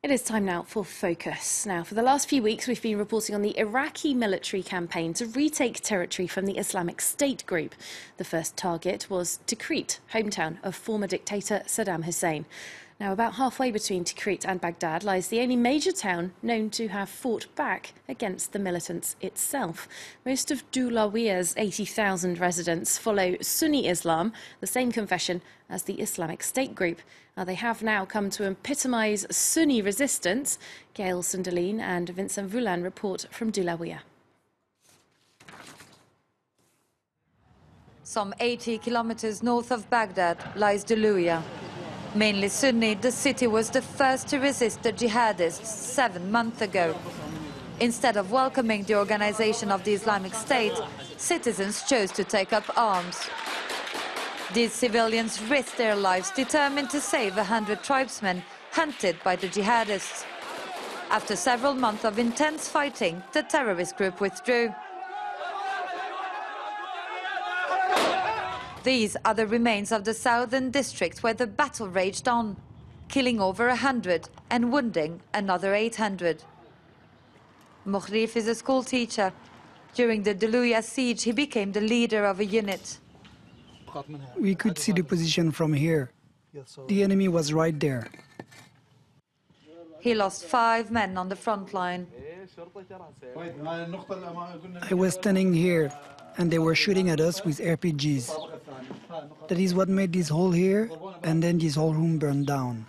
It is time now for Focus. Now, for the last few weeks, we've been reporting on the Iraqi military campaign to retake territory from the Islamic State group. The first target was Tikrit, hometown of former dictator Saddam Hussein. Now, about halfway between Tikrit and Baghdad lies the only major town known to have fought back against the militants itself. Most of Duluiyah's 80,000 residents follow Sunni Islam, the same confession as the Islamic State group. They have now come to epitomise Sunni resistance. Gail Sunderline and Vincent Voulan report from Duluiyah. Some 80 kilometers north of Baghdad lies Duluiyah. Mainly Sunni, the city was the first to resist the jihadists 7 months ago. Instead of welcoming the organization of the Islamic State, citizens chose to take up arms. These civilians risked their lives determined to save 100 tribesmen hunted by the jihadists. After several months of intense fighting, the terrorist group withdrew. These are the remains of the southern district where the battle raged on, killing over 100 and wounding another 800. Mukhrif is a school teacher. During the Duluiyah siege, he became the leader of a unit. We could see the position from here. The enemy was right there. He lost 5 men on the front line. I was standing here, and they were shooting at us with RPGs. That is what made this hole here, and then this whole room burned down.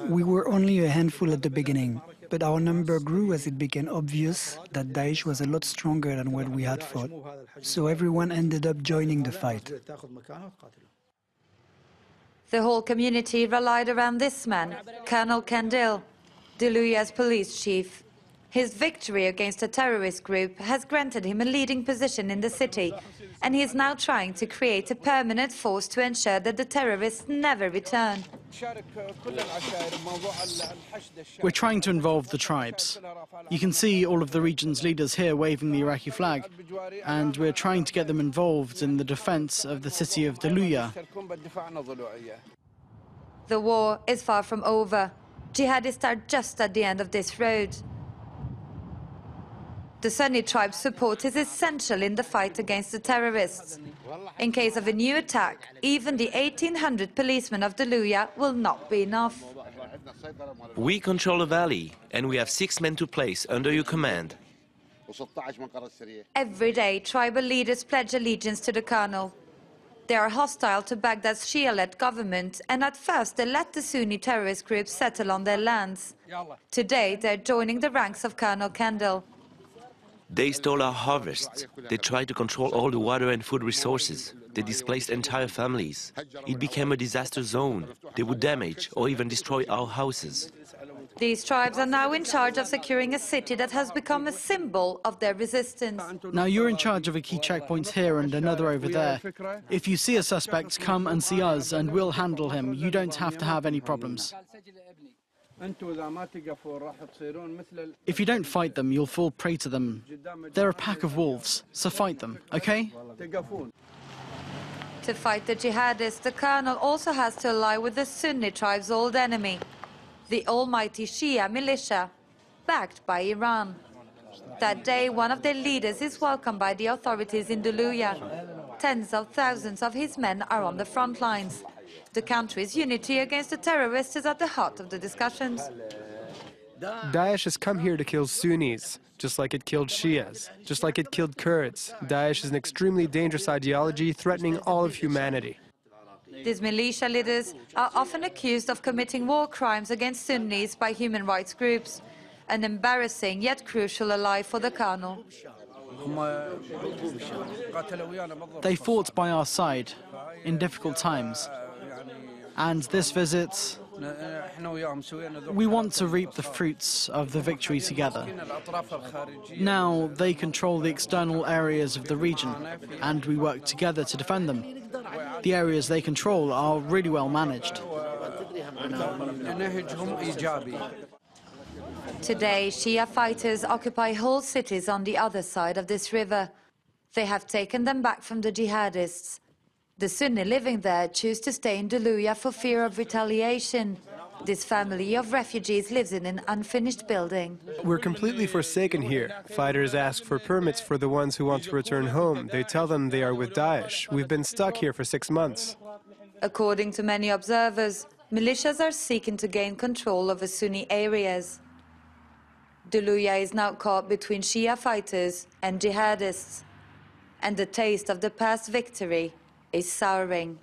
We were only a handful at the beginning, but our number grew as it became obvious that Daesh was a lot stronger than what we had fought. So everyone ended up joining the fight. The whole community rallied around this man, Colonel Kandil, Duluiyah's police chief. His victory against a terrorist group has granted him a leading position in the city, and he is now trying to create a permanent force to ensure that the terrorists never return. We're trying to involve the tribes. You can see all of the region's leaders here waving the Iraqi flag, and we're trying to get them involved in the defense of the city of Duluiyah. The war is far from over. Jihadists are just at the end of this road. The Sunni tribe's support is essential in the fight against the terrorists. In case of a new attack, even the 1,800 policemen of Duluiyah will not be enough. We control a valley, and we have 6 men to place under your command. Every day, tribal leaders pledge allegiance to the colonel. They are hostile to Baghdad's Shia-led government, and at first they let the Sunni terrorist groups settle on their lands. Today, they're joining the ranks of Colonel Kandil. They stole our harvests. They tried to control all the water and food resources. They displaced entire families. It became a disaster zone. They would damage or even destroy our houses. These tribes are now in charge of securing a city that has become a symbol of their resistance. Now you're in charge of a key checkpoint here and another over there. If you see a suspect, come and see us and we'll handle him. You don't have to have any problems. If you don't fight them, you'll fall prey to them. They're a pack of wolves, so fight them, okay? To fight the jihadists, the colonel also has to ally with the Sunni tribe's old enemy, the almighty Shia militia, backed by Iran. That day, one of their leaders is welcomed by the authorities in Duluiyah. Tens of thousands of his men are on the front lines. The country's unity against the terrorists is at the heart of the discussions. Daesh has come here to kill Sunnis, just like it killed Shias, just like it killed Kurds. Daesh is an extremely dangerous ideology threatening all of humanity. These militia leaders are often accused of committing war crimes against Sunnis by human rights groups, an embarrassing yet crucial ally for the colonel. They fought by our side in difficult times. And this visit, we want to reap the fruits of the victory together. Now they control the external areas of the region, and we work together to defend them. The areas they control are really well managed. Today, Shia fighters occupy whole cities on the other side of this river. They have taken them back from the jihadists. The Sunni living there choose to stay in Duluiyah for fear of retaliation. This family of refugees lives in an unfinished building. We're completely forsaken here. Fighters ask for permits for the ones who want to return home. They tell them they are with Daesh. We've been stuck here for 6 months. According to many observers, militias are seeking to gain control over Sunni areas. Duluiyah is now caught between Shia fighters and jihadists, and the taste of the past victory is souring.